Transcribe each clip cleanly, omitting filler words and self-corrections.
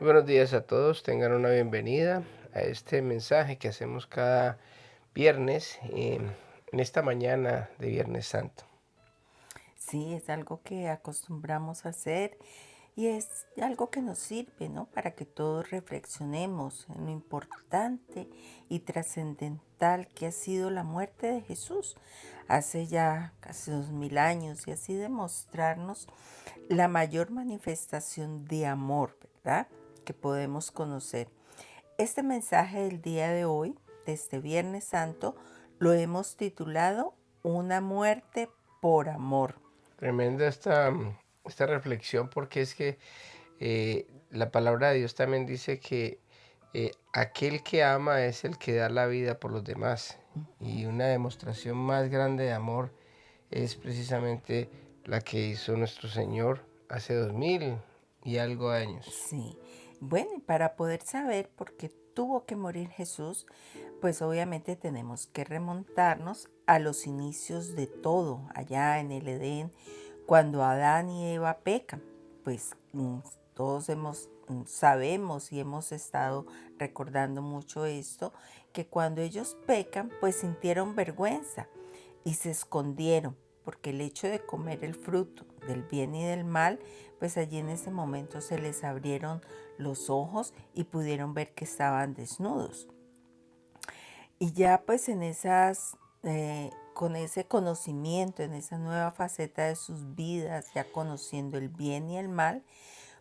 Muy buenos días a todos, tengan una bienvenida a este mensaje que hacemos cada viernes en esta mañana de Viernes Santo. Sí, es algo que acostumbramos a hacer y es algo que nos sirve, ¿no? Para que todos reflexionemos en lo importante y trascendental que ha sido la muerte de Jesús hace ya casi 2000 años y así demostrarnos la mayor manifestación de amor, ¿verdad? Que podemos conocer. Este mensaje del día de hoy, de este Viernes Santo, lo hemos titulado Una muerte por amor. Tremenda esta reflexión porque es que la palabra de Dios también dice que aquel que ama es el que da la vida por los demás. Y una demostración más grande de amor es precisamente la que hizo nuestro Señor hace 2000 y algo años. Sí, bueno, y para poder saber por qué tuvo que morir Jesús, pues obviamente tenemos que remontarnos a los inicios de todo, allá en el Edén, cuando Adán y Eva pecan. Pues todos sabemos y hemos estado recordando mucho esto, que cuando ellos pecan, pues sintieron vergüenza y se escondieron, porque el hecho de comer el fruto del bien y del mal, pues allí en ese momento se les abrieron los ojos y pudieron ver que estaban desnudos. Y ya pues con ese conocimiento, en esa nueva faceta de sus vidas, ya conociendo el bien y el mal,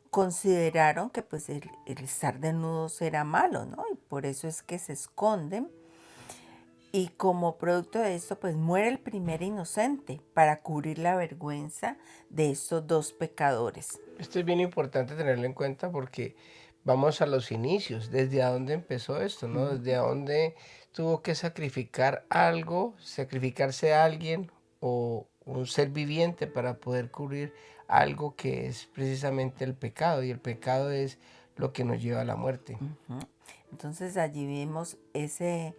consideraron que pues el estar desnudos era malo, ¿no? Y por eso es que se esconden. Y como producto de esto, pues muere el primer inocente para cubrir la vergüenza de estos dos pecadores. Esto es bien importante tenerlo en cuenta porque vamos a los inicios, desde a dónde empezó esto, ¿no? Desde a dónde tuvo que sacrificar algo, sacrificarse a alguien o un ser viviente para poder cubrir algo que es precisamente el pecado, y el pecado es lo que nos lleva a la muerte, Ujú. Entonces allí vimos ese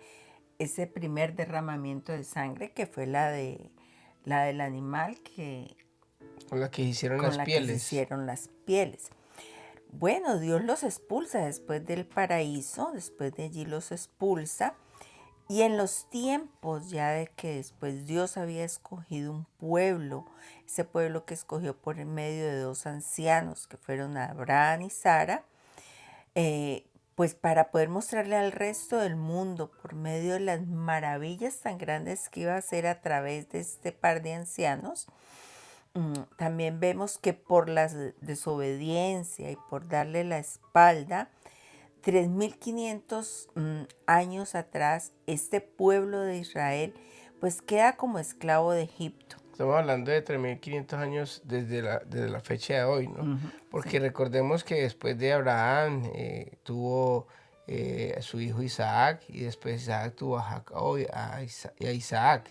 primer derramamiento de sangre que fue la del animal con la que hicieron con las la que se pieles. hicieron las pieles. Bueno, Dios los expulsa después del paraíso, después de allí los expulsa. Y en los tiempos ya de que después Dios había escogido un pueblo, ese pueblo que escogió por el medio de dos ancianos que fueron Abraham y Sara, pues para poder mostrarle al resto del mundo por medio de las maravillas tan grandes que iba a hacer a través de este par de ancianos. También vemos que por la desobediencia y por darle la espalda, 3500 años atrás, este pueblo de Israel pues queda como esclavo de Egipto. Estamos hablando de 3500 años desde la fecha de hoy, ¿no? Ujú, Porque sí, recordemos que después de Abraham tuvo a su hijo Isaac, y después Isaac tuvo a Jacob y a Isaac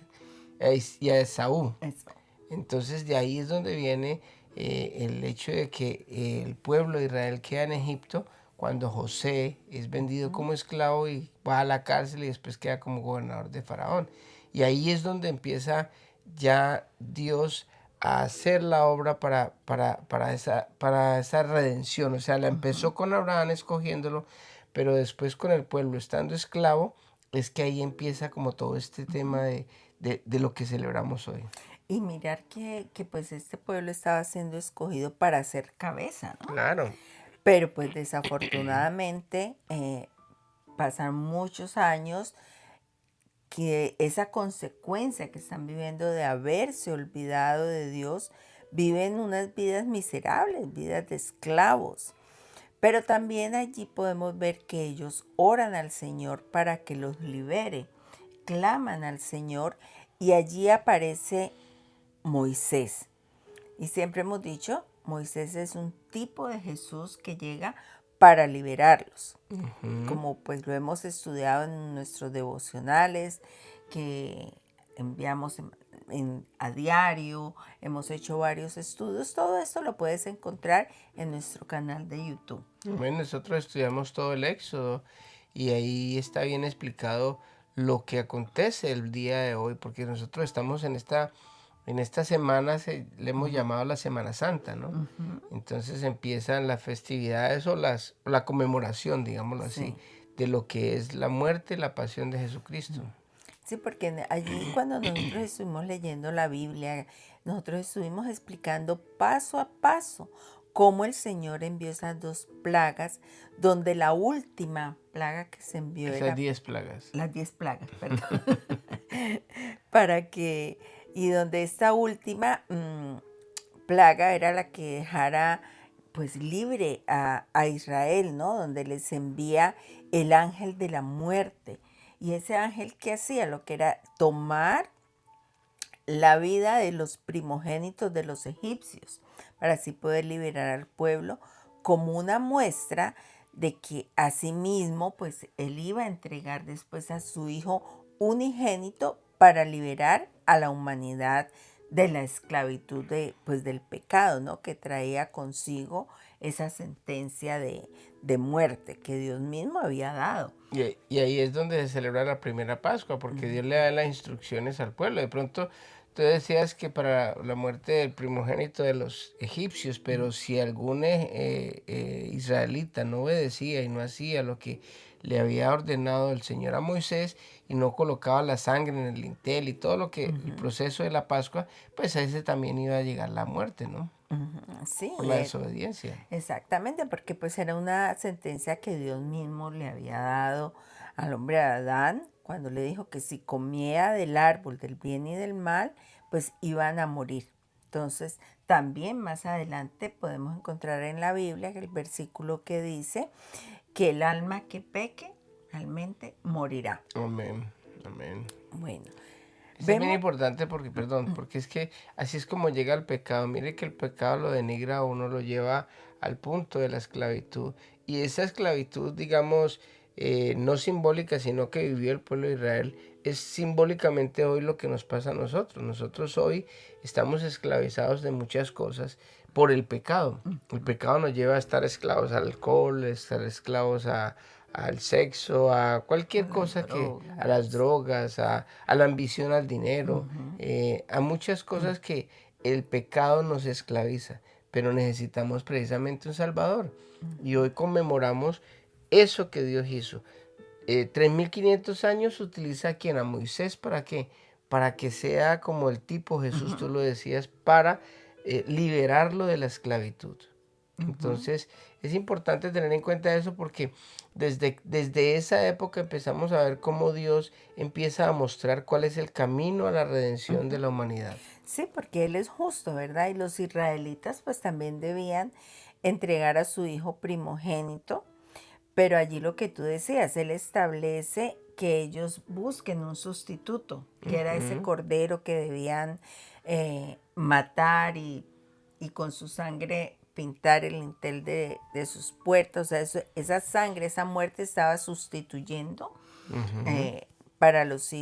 y a Esaú. eso. Entonces de ahí es donde viene el hecho de que el pueblo de Israel queda en Egipto cuando José es vendido Ujú, como esclavo y va a la cárcel y después queda como gobernador de Faraón. Y ahí es donde empieza ya Dios a hacer la obra para esa redención. O sea, la ujú. empezó con Abraham escogiéndolo, pero después con el pueblo estando esclavo, es que ahí empieza como todo este tema de lo que celebramos hoy. Y mirar que pues este pueblo estaba siendo escogido para ser cabeza, ¿no? Claro, Pero pues desafortunadamente pasan muchos años que esa consecuencia que están viviendo de haberse olvidado de Dios, viven unas vidas miserables, vidas de esclavos. Pero también allí podemos ver que ellos oran al Señor para que los libere, claman al Señor y allí aparece Moisés. Y siempre hemos dicho, Moisés es un tipo de Jesús que llega para liberarlos, ujú. como pues lo hemos estudiado en nuestros devocionales que enviamos a diario, hemos hecho varios estudios, todo esto lo puedes encontrar en nuestro canal de YouTube. Bueno, nosotros estudiamos todo el Éxodo y ahí está bien explicado lo que acontece el día de hoy, porque nosotros estamos En esta semana le hemos llamado la Semana Santa, ¿no? Ujú. Entonces empiezan las festividades o la conmemoración, digámoslo así, Sí. de lo que es la muerte y la pasión de Jesucristo. Sí, porque allí cuando nosotros estuvimos leyendo la Biblia, nosotros estuvimos explicando paso a paso cómo el Señor envió esas dos plagas, donde la última plaga que se envió Esas era 10 plagas. las 10 plagas, perdón, para que, y donde esta última plaga era la que dejara pues libre a Israel, ¿no? Donde les envía el ángel de la muerte. Y ese ángel que hacía lo que era tomar la vida de los primogénitos de los egipcios para así poder liberar al pueblo como una muestra de que asimismo pues él iba a entregar después a su hijo unigénito para liberar a la humanidad de la esclavitud pues del pecado, ¿no? Que traía consigo esa sentencia de muerte que Dios mismo había dado. Y ahí es donde se celebra la primera Pascua, porque Dios le da las instrucciones al pueblo. De pronto, tú decías que para la muerte del primogénito de los egipcios, pero si algún israelita no obedecía y no hacía lo que le había ordenado el Señor a Moisés y no colocaba la sangre en el lintel y todo lo que, el proceso de la Pascua, pues a ese también iba a llegar la muerte, ¿no? Sí, Por la desobediencia. exactamente, porque pues era una sentencia que Dios mismo le había dado al hombre Adán cuando le dijo que si comía del árbol del bien y del mal, pues iban a morir. Entonces, también más adelante podemos encontrar en la Biblia el versículo que dice que el alma que peque realmente morirá. Amén, amén. Bueno, Eso es bien vemos, importante porque, perdón, porque es que así es como llega el pecado. Mire que el pecado lo denigra a uno, lo lleva al punto de la esclavitud. Y esa esclavitud, digamos, no simbólica, sino que vivió el pueblo de Israel, es simbólicamente hoy lo que nos pasa a nosotros. Nosotros hoy estamos esclavizados de muchas cosas por el pecado. El pecado nos lleva a estar esclavos al alcohol, a estar esclavos al sexo, a cualquier cosa que, a las drogas, a la ambición al dinero, a muchas cosas que el pecado nos esclaviza, pero necesitamos precisamente un Salvador. Y hoy conmemoramos eso que Dios hizo. 3500 años utiliza a quien, a Moisés, ¿para qué? Para que sea como el tipo Jesús, tú lo decías, para liberarlo de la esclavitud. Entonces, es importante tener en cuenta eso porque desde esa época empezamos a ver cómo Dios empieza a mostrar cuál es el camino a la redención de la humanidad. sí, porque Él es justo, ¿verdad? Y los israelitas pues también debían entregar a su hijo primogénito, pero allí lo que tú decías, Él establece que ellos busquen un sustituto, que era ese Ujú. cordero que debían matar y con su sangre pintar el lintel de sus puertas. O sea, esa sangre, esa muerte estaba sustituyendo Ujú. eh, para los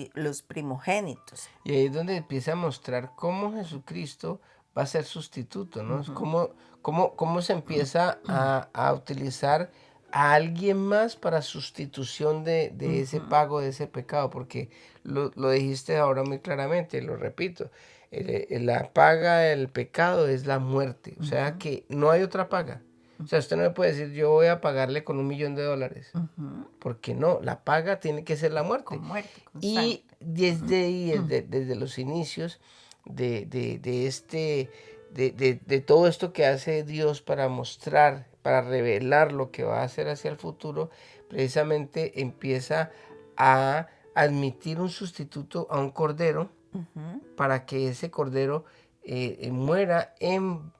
primogénitos. Y ahí es donde empieza a mostrar cómo Jesucristo va a ser sustituto, ¿no? Es cómo se empieza a utilizar a alguien más para sustitución de ese pago, de ese pecado, porque lo dijiste ahora muy claramente, lo repito, la paga del pecado es la muerte, o sea que no hay otra paga. O sea, usted no me puede decir, yo voy a pagarle con $1.000.000, porque no, la paga tiene que ser la Con muerte. muerte, con Y sangre. desde ahí, desde los inicios de todo esto que hace Dios para mostrar, para revelar lo que va a hacer hacia el futuro, precisamente empieza a admitir un sustituto a un cordero Ujú, para que ese cordero muera en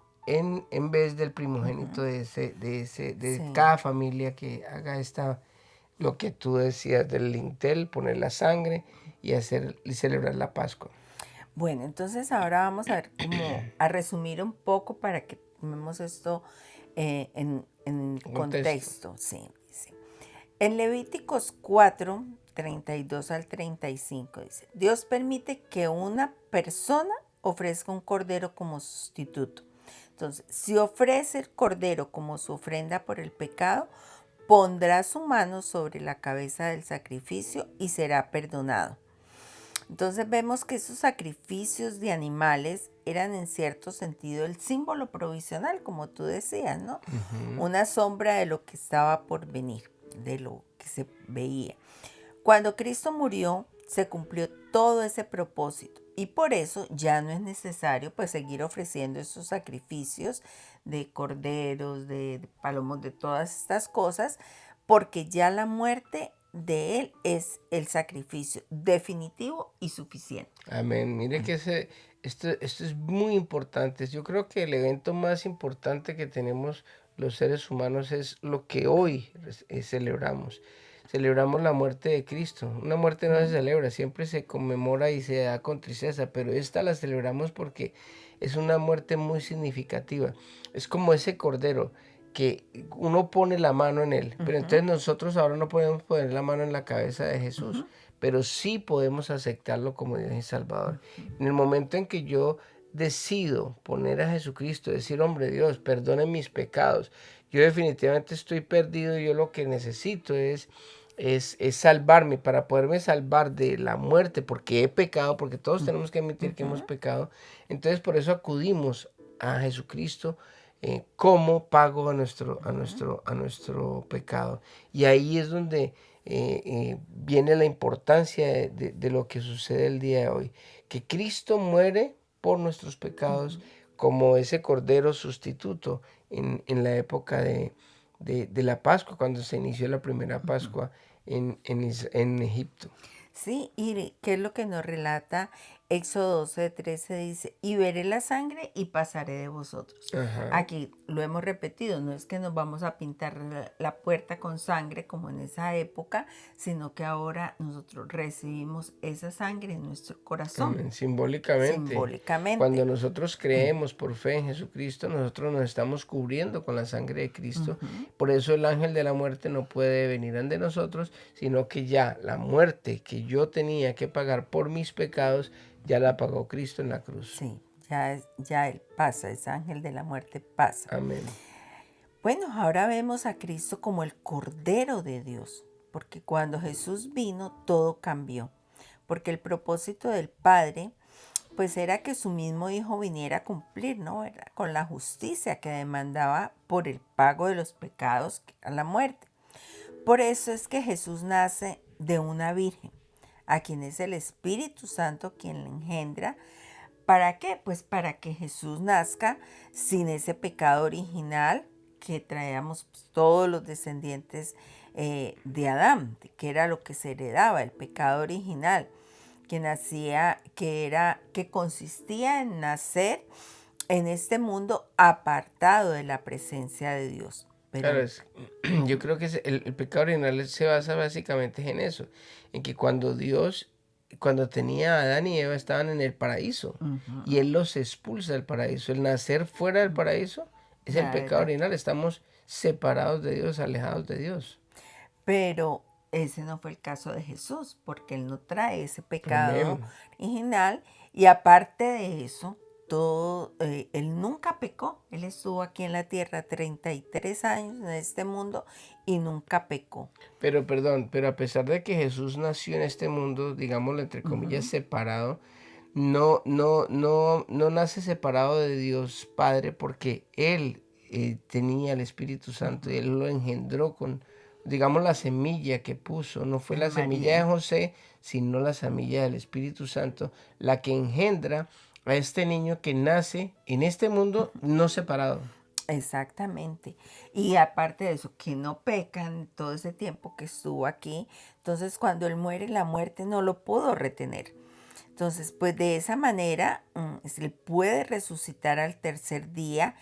vez del primogénito ujú. de Sí. cada familia que haga lo que tú decías del lintel, poner la sangre y celebrar la Pascua. Bueno, entonces ahora vamos a ver cómo a resumir un poco para que tomemos esto en Contexto. contexto. Sí, sí. En Levíticos 4, 32 al 35 dice, Dios permite que una persona ofrezca un cordero como sustituto. Entonces, si ofrece el cordero como su ofrenda por el pecado, pondrá su mano sobre la cabeza del sacrificio y será perdonado. Entonces vemos que esos sacrificios de animales eran en cierto sentido el símbolo provisional, como tú decías, ¿no? Ujú. Una sombra de lo que estaba por venir, de lo que se veía. Cuando Cristo murió, se cumplió todo ese propósito y por eso ya no es necesario pues seguir ofreciendo esos sacrificios de corderos, de palomos, de todas estas cosas, porque ya la muerte de Él es el sacrificio definitivo y suficiente. Amén. Mire que esto es muy importante. Yo creo que el evento más importante que tenemos los seres humanos es lo que hoy celebramos. Celebramos la muerte de Cristo. Una muerte no se Ujú, celebra, siempre se conmemora y se da con tristeza, pero esta la celebramos porque es una muerte muy significativa. Es como ese cordero que uno pone la mano en él, pero ujú, entonces nosotros ahora no podemos poner la mano en la cabeza de Jesús, ujú, pero sí podemos aceptarlo como Dios y Salvador. ujú, En el momento en que yo decido poner a Jesucristo, decir, hombre Dios, perdone mis pecados, yo definitivamente estoy perdido y yo lo que necesito es salvarme para poderme salvar de la muerte, porque he pecado, porque todos tenemos que admitir que hemos ujú, pecado. Entonces por eso acudimos a Jesucristo como pago ujú. a nuestro pecado. Y ahí es donde viene la importancia de lo que sucede el día de hoy, que Cristo muere por nuestros pecados Ujú. como ese cordero sustituto en la época de la Pascua, cuando se inició la primera Ujú. Pascua en Egipto. Sí, y qué es lo que nos relata Éxodo 12:13 dice, y veré la sangre y pasaré de vosotros. Ajá. Aquí lo hemos repetido, no es que nos vamos a pintar la puerta con sangre como en esa época, sino que ahora nosotros recibimos esa sangre en nuestro corazón, Amén. Simbólicamente, cuando simbólicamente. nosotros creemos por fe en Jesucristo, nosotros nos estamos cubriendo con la sangre de Cristo. Ujú, Por eso el ángel de la muerte no puede venir ante nosotros, sino que ya la muerte que yo tenía que pagar por mis pecados, ya la pagó Cristo en la cruz. sí, ya él pasa, ese ángel de la muerte pasa. Amén. Bueno, ahora vemos a Cristo como el Cordero de Dios, porque cuando Jesús vino todo cambió, porque el propósito del Padre pues era que su mismo Hijo viniera a cumplir, ¿no? Era con la justicia que demandaba por el pago de los pecados, que era la muerte. Por eso es que Jesús nace de una virgen, a quien es el Espíritu Santo quien le engendra. ¿Para qué? Pues para que Jesús nazca sin ese pecado original que traíamos pues, todos los descendientes de Adán, que era lo que se heredaba, el pecado original, que nacía, que consistía en nacer en este mundo apartado de la presencia de Dios. Claro, Pero yo ujú, creo que el pecado original se basa básicamente en eso, en que cuando Dios, cuando tenía a Adán y Eva estaban en el paraíso y ujú, Él los expulsa del paraíso. El nacer fuera del ujú, paraíso es el ya pecado era. original, estamos separados de Dios, alejados de Dios. Pero ese no fue el caso de Jesús, porque Él no trae ese pecado Amén. original. Y aparte de eso, Él nunca pecó. Él estuvo aquí en la tierra 33 años en este mundo y nunca pecó. Pero perdón, pero a pesar de que Jesús nació en este mundo, digámoslo entre comillas, Ujú, separado, no nace separado de Dios Padre porque Él tenía el Espíritu Santo y ujú. Él lo engendró con, digamos, la semilla que puso. No fue En la semilla de María. José, sino la semilla del Espíritu Santo, la que engendra a este niño que nace en este mundo no separado. Exactamente. Y aparte de eso, que no pecan todo ese tiempo que estuvo aquí. Entonces, cuando él muere, la muerte no lo pudo retener. Entonces, pues de esa manera, se le puede resucitar al tercer día,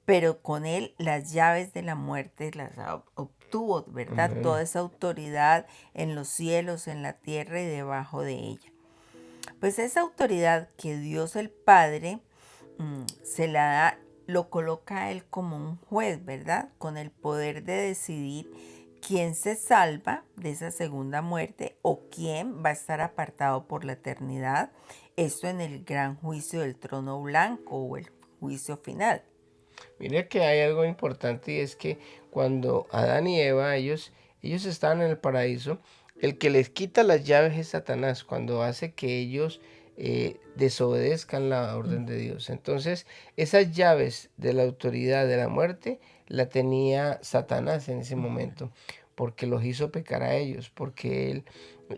pero con él las llaves de la muerte las obtuvo, ¿verdad? Toda Amén. esa autoridad en los cielos, en la tierra y debajo de ella. Pues esa autoridad que Dios el Padre se la da, lo coloca a él como un juez, ¿verdad? Con el poder de decidir quién se salva de esa segunda muerte o quién va a estar apartado por la eternidad. Esto en el gran juicio del trono blanco o el juicio final. Mira que hay algo importante y es que cuando Adán y Eva, ellos estaban en el paraíso, El que les quita las llaves es Satanás, cuando hace que ellos desobedezcan la orden de Dios. Entonces, esas llaves de la autoridad de la muerte la tenía Satanás en ese momento, porque los hizo pecar a ellos, porque él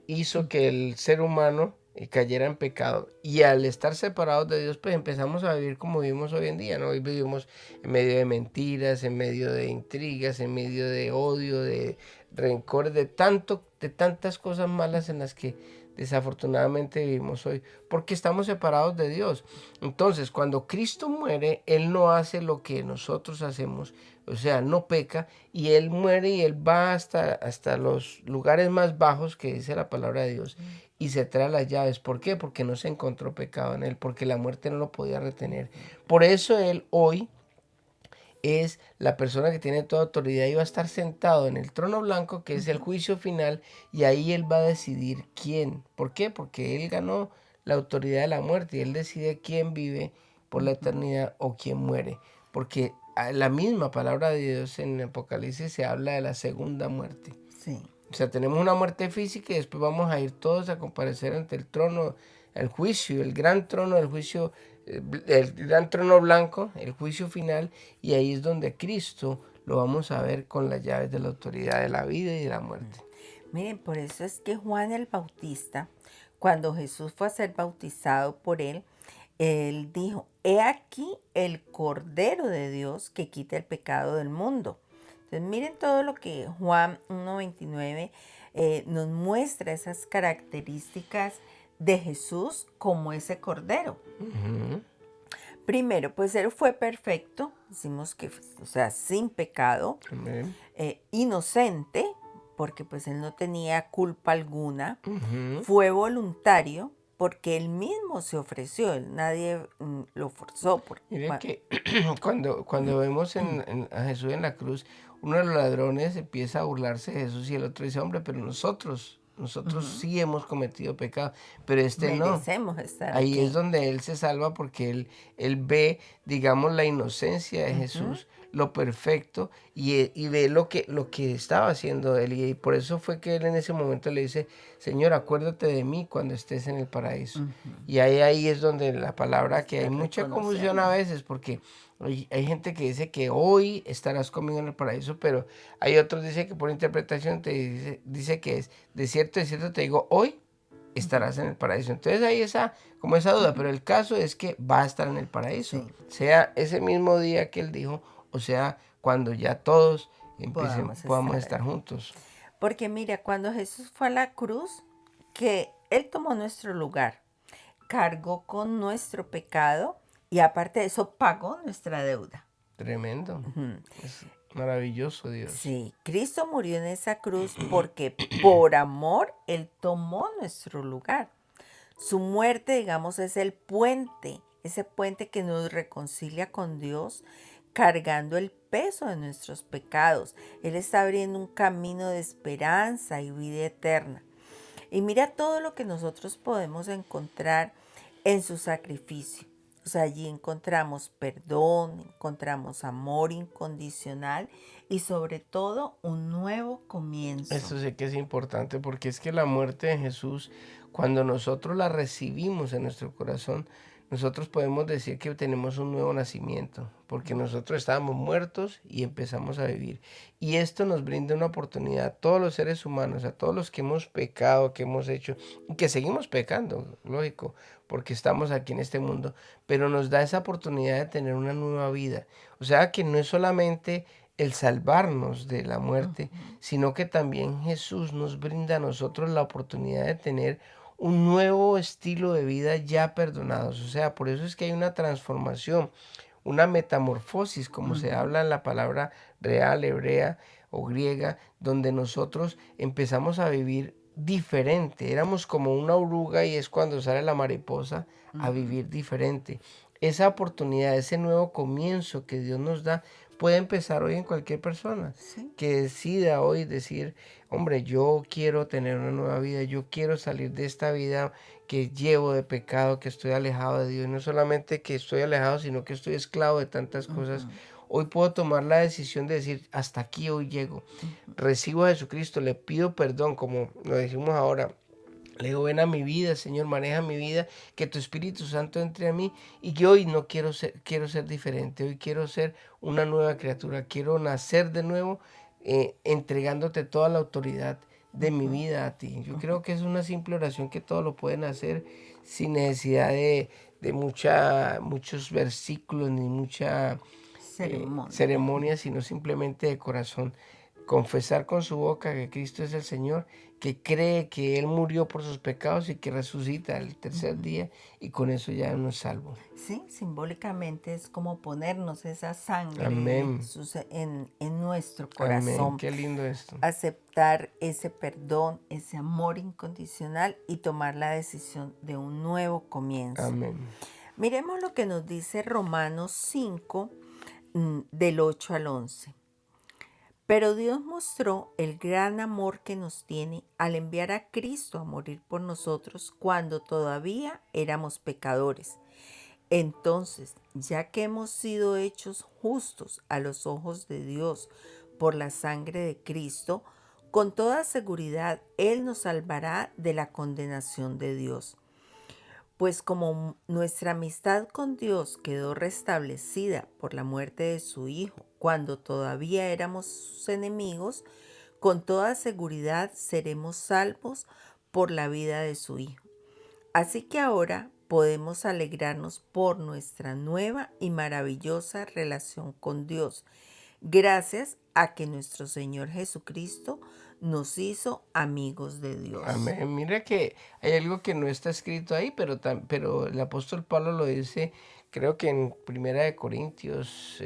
hizo que el ser humano cayera en pecado. Y al estar separados de Dios, pues empezamos a vivir como vivimos hoy en día, ¿no? Hoy vivimos en medio de mentiras, en medio de intrigas, en medio de odio, de rencores, de tantas cosas malas en las que desafortunadamente vivimos hoy, porque estamos separados de Dios. Entonces, cuando Cristo muere, Él no hace lo que nosotros hacemos, o sea, no peca, y Él muere y Él va hasta los lugares más bajos que dice la palabra de Dios, y se trae las llaves. ¿Por qué? Porque no se encontró pecado en Él, porque la muerte no lo podía retener. Por eso Él hoy es la persona que tiene toda autoridad y va a estar sentado en el trono blanco, que es el juicio final, y ahí él va a decidir quién. ¿Por qué? Porque él ganó la autoridad de la muerte y él decide quién vive por la eternidad o quién muere. Porque la misma palabra de Dios en Apocalipsis se habla de la segunda muerte. Sí. O sea, tenemos una muerte física y después vamos a ir todos a comparecer ante el trono, el juicio, el gran trono del juicio, el gran trono blanco, el juicio final, y ahí es donde Cristo lo vamos a ver con las llaves de la autoridad de la vida y de la muerte. Miren, por eso es que Juan el Bautista, cuando Jesús fue a ser bautizado por él dijo, he aquí el Cordero de Dios que quita el pecado del mundo. Entonces miren todo lo que Juan 1:29 nos muestra, esas características de Jesús como ese Cordero. Primero, pues él fue perfecto, decimos que, o sea, sin pecado, Amén. inocente, porque pues él no tenía culpa alguna, fue voluntario, porque él mismo se ofreció, nadie lo forzó. Miren que cuando vemos a Jesús en la cruz, uno de los ladrones empieza a burlarse de Jesús y el otro dice, hombre, pero nosotros sí hemos cometido pecado, pero este no. Merecemos estar Ahí es aquí. donde él se salva porque él ve, digamos, la inocencia de Jesús, lo perfecto, y ve lo que estaba haciendo él. Y por eso fue que él en ese momento le dice, Señor, acuérdate de mí cuando estés en el paraíso. Y ahí es donde la palabra, que hay Está mucha confusión a reconociendo. veces, porque hay gente que dice que hoy estarás conmigo en el paraíso, pero hay otros que dicen que por interpretación te dice que es de cierto te digo, hoy estarás en el paraíso. Entonces hay como esa duda, pero el caso es que va a estar en el paraíso, Sí, sea ese mismo día que él dijo, o sea, cuando ya todos podamos estar estar ahí. juntos. Porque mira, cuando Jesús fue a la cruz, que él tomó nuestro lugar, cargó con nuestro pecado y aparte de eso pagó nuestra deuda. Tremendo. Es maravilloso Dios. Sí, Cristo murió en esa cruz porque por amor Él tomó nuestro lugar. Su muerte, digamos, es el puente, ese puente que nos reconcilia con Dios, cargando el peso de nuestros pecados. Él está abriendo un camino de esperanza y vida eterna. Y mira todo lo que nosotros podemos encontrar en su sacrificio. O sea, allí encontramos perdón, encontramos amor incondicional y sobre todo un nuevo comienzo. Esto sí que es importante porque es que la muerte de Jesús, cuando nosotros la recibimos en nuestro corazón, nosotros podemos decir que tenemos un nuevo nacimiento, porque nosotros estábamos muertos y empezamos a vivir. Y esto nos brinda una oportunidad a todos los seres humanos, a todos los que hemos pecado, que hemos hecho y que seguimos pecando, lógico, porque estamos aquí en este mundo, pero nos da esa oportunidad de tener una nueva vida. O sea que no es solamente el salvarnos de la muerte, sino que también Jesús nos brinda a nosotros la oportunidad de tener un nuevo estilo de vida ya perdonados. O sea, por eso es que hay una transformación, una metamorfosis, como se habla en la palabra real, hebrea o griega, donde nosotros empezamos a vivir diferente. Éramos como una oruga y es cuando sale la mariposa a vivir diferente. Esa oportunidad, ese nuevo comienzo que Dios nos da, puede empezar hoy en cualquier persona ¿Sí? que decida hoy decir, hombre, yo quiero tener una nueva vida, yo quiero salir de esta vida que llevo de pecado, que estoy alejado de Dios. No solamente que estoy alejado, sino que estoy esclavo de tantas cosas. Hoy puedo tomar la decisión de decir, hasta aquí hoy llego. Recibo a Jesucristo, le pido perdón, como lo decimos ahora. Le digo, ven a mi vida, Señor, maneja mi vida, que tu Espíritu Santo entre a mí y que hoy no quiero ser diferente, hoy quiero ser una nueva criatura, quiero nacer de nuevo, entregándote toda la autoridad de mi Ujú, vida a ti. Yo ujú. creo que es una simple oración que todos lo pueden hacer sin necesidad de muchos versículos ni mucha Ceremonia. ceremonia, sino simplemente de corazón. Confesar con su boca que Cristo es el Señor, que cree que Él murió por sus pecados y que resucita el tercer Ujú. día, y con eso ya uno es salvo. Sí, simbólicamente es como ponernos esa sangre de Amén, Jesús en nuestro amén. corazón, Qué lindo esto. aceptar ese perdón, ese amor incondicional y tomar la decisión de un nuevo comienzo. Amén, Miremos lo que nos dice Romanos 5, del 8 al 11. Pero Dios mostró el gran amor que nos tiene al enviar a Cristo a morir por nosotros cuando todavía éramos pecadores. Entonces, ya que hemos sido hechos justos a los ojos de Dios por la sangre de Cristo, con toda seguridad Él nos salvará de la condenación de Dios. Pues como nuestra amistad con Dios quedó restablecida por la muerte de su Hijo, cuando todavía éramos sus enemigos, con toda seguridad seremos salvos por la vida de su Hijo. Así que ahora podemos alegrarnos por nuestra nueva y maravillosa relación con Dios, gracias a que nuestro Señor Jesucristo nos hizo amigos de Dios. amén. Mira que hay algo que no está escrito ahí, pero el apóstol Pablo lo dice, creo que en Primera de Corintios,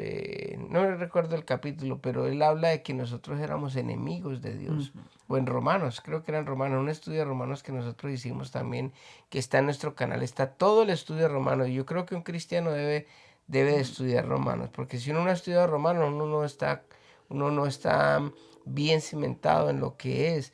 no recuerdo el capítulo, pero él habla de que nosotros éramos enemigos de Dios. Ujú, O en Romanos, creo que era en Romanos, un estudio de Romanos que nosotros hicimos también, que está en nuestro canal, está todo el estudio de Romanos. Y yo creo que un cristiano debe de ujú. estudiar Romanos, porque si uno no ha estudiado Romanos, uno no está bien cimentado en lo que es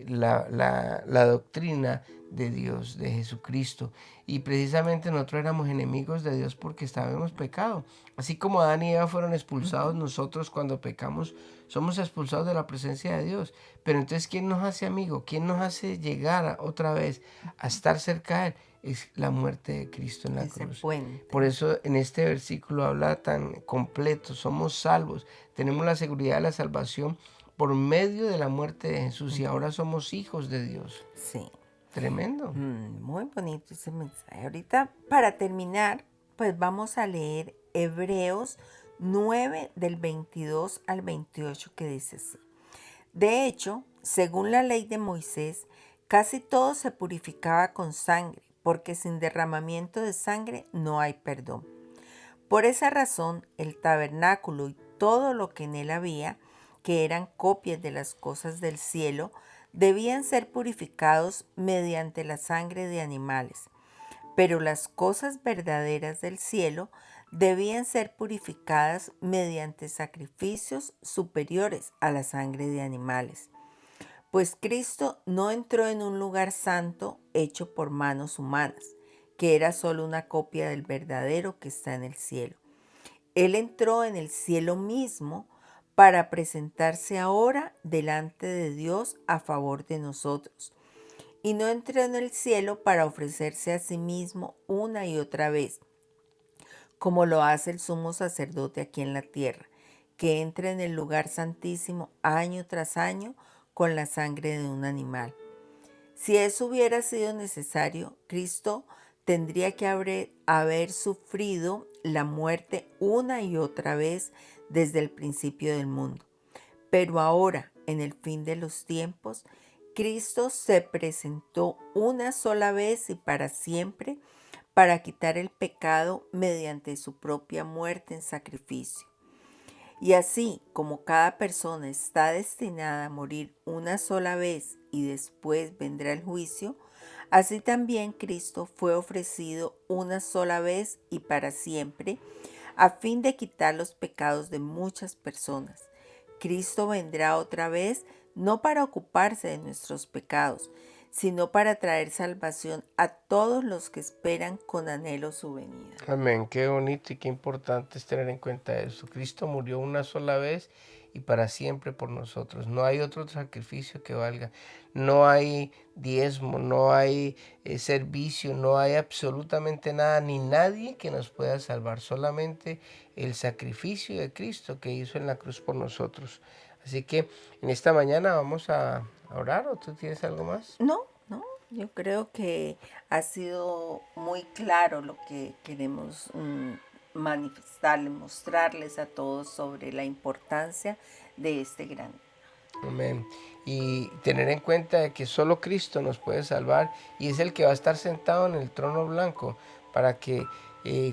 la doctrina de Dios, de Jesucristo. Y precisamente nosotros éramos enemigos de Dios porque estábamos pecado. Así como Adán y Eva fueron expulsados, Ujú. nosotros cuando pecamos somos expulsados de la presencia de Dios. Pero entonces, ¿quién nos hace amigo? ¿Quién nos hace llegar otra vez a estar cerca de Él? Es la muerte de Cristo en la Ese cruz. puente. Por eso en este versículo habla tan completo, somos salvos, tenemos la seguridad de la salvación por medio de la muerte de Jesús y Ujú. ahora somos hijos de Dios. Sí, Tremendo. muy bonito ese mensaje. Ahorita, para terminar, pues vamos a leer Hebreos 9 del 22 al 28 que dice así. De hecho, según la ley de Moisés, casi todo se purificaba con sangre, porque sin derramamiento de sangre no hay perdón. Por esa razón, el tabernáculo y todo lo que en él había, que eran copias de las cosas del cielo, debían ser purificados mediante la sangre de animales. Pero las cosas verdaderas del cielo debían ser purificadas mediante sacrificios superiores a la sangre de animales. Pues Cristo no entró en un lugar santo hecho por manos humanas, que era solo una copia del verdadero que está en el cielo. Él entró en el cielo mismo para presentarse ahora delante de Dios a favor de nosotros. Y no entró en el cielo para ofrecerse a sí mismo una y otra vez, como lo hace el sumo sacerdote aquí en la tierra, que entra en el lugar santísimo año tras año con la sangre de un animal. Si eso hubiera sido necesario, Cristo tendría que haber sufrido la muerte una y otra vez desde el principio del mundo. Pero ahora, en el fin de los tiempos, Cristo se presentó una sola vez y para siempre para quitar el pecado mediante su propia muerte en sacrificio. Y así como cada persona está destinada a morir una sola vez y después vendrá el juicio, así también Cristo fue ofrecido una sola vez y para siempre, a fin de quitar los pecados de muchas personas. Cristo vendrá otra vez no para ocuparse de nuestros pecados, sino para traer salvación a todos los que esperan con anhelo su venida. Amén. Qué bonito y qué importante es tener en cuenta eso. Cristo murió una sola vez y para siempre por nosotros. No hay otro sacrificio que valga. No hay diezmo, no hay servicio, no hay absolutamente nada ni nadie que nos pueda salvar. Solamente el sacrificio de Cristo que hizo en la cruz por nosotros. Así que en esta mañana vamos a orar. ¿O tú tienes algo más? No, no, yo creo que ha sido muy claro lo que queremos manifestarles, mostrarles a todos sobre la importancia de este gran. Amén. Y tener en cuenta de que solo Cristo nos puede salvar y es el que va a estar sentado en el trono blanco para que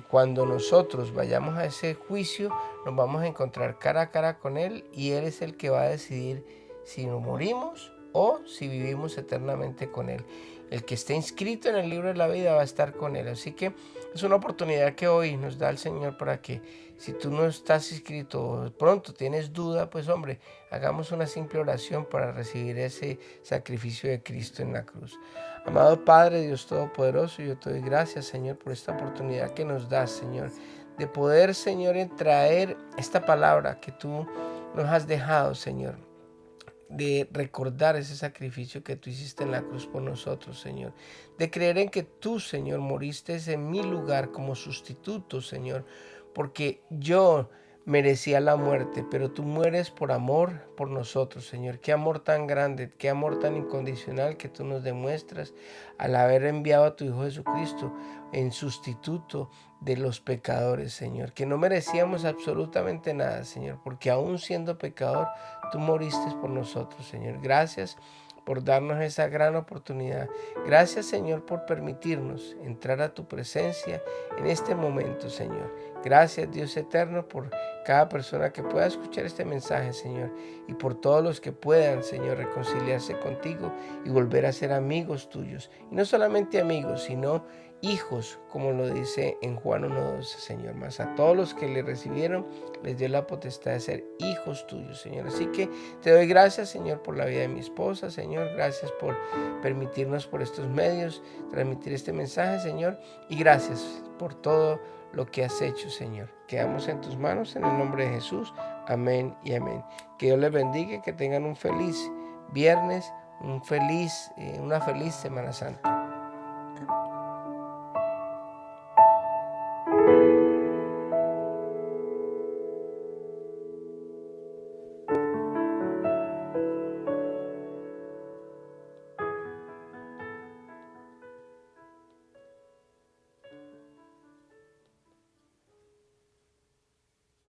cuando nosotros vayamos a ese juicio nos vamos a encontrar cara a cara con Él y Él es el que va a decidir si nos morimos o si vivimos eternamente con Él. El que esté inscrito en el libro de la vida va a estar con Él. Así que es una oportunidad que hoy nos da el Señor para que si tú no estás inscrito o pronto tienes duda, pues hombre, hagamos una simple oración para recibir ese sacrificio de Cristo en la cruz. Amado Padre, Dios Todopoderoso, yo te doy gracias, Señor, por esta oportunidad que nos das, Señor, de poder, Señor, traer esta palabra que tú nos has dejado, Señor, de recordar ese sacrificio que tú hiciste en la cruz por nosotros, Señor. De creer en que tú, Señor, moriste en mi lugar como sustituto, Señor, porque yo merecía la muerte, pero tú mueres por amor por nosotros, Señor. Qué amor tan grande, qué amor tan incondicional que tú nos demuestras al haber enviado a tu Hijo Jesucristo en sustituto de los pecadores, Señor, que no merecíamos absolutamente nada, Señor, porque aún siendo pecador, tú moriste por nosotros, Señor. Gracias por darnos esa gran oportunidad. Gracias, Señor, por permitirnos entrar a tu presencia en este momento, Señor. Gracias, Dios eterno, por cada persona que pueda escuchar este mensaje, Señor, y por todos los que puedan, Señor, reconciliarse contigo y volver a ser amigos tuyos. Y no solamente amigos, sino hijos, como lo dice en Juan 1:12, Señor. Más a todos los que le recibieron, les dio la potestad de ser hijos tuyos, Señor. Así que te doy gracias, Señor, por la vida de mi esposa, Señor. Gracias por permitirnos por estos medios transmitir este mensaje, Señor. Y gracias por todo lo que has hecho, Señor. Quedamos en tus manos en el nombre de Jesús. Amén y amén. Que Dios les bendiga y que tengan un feliz viernes, una feliz Semana Santa.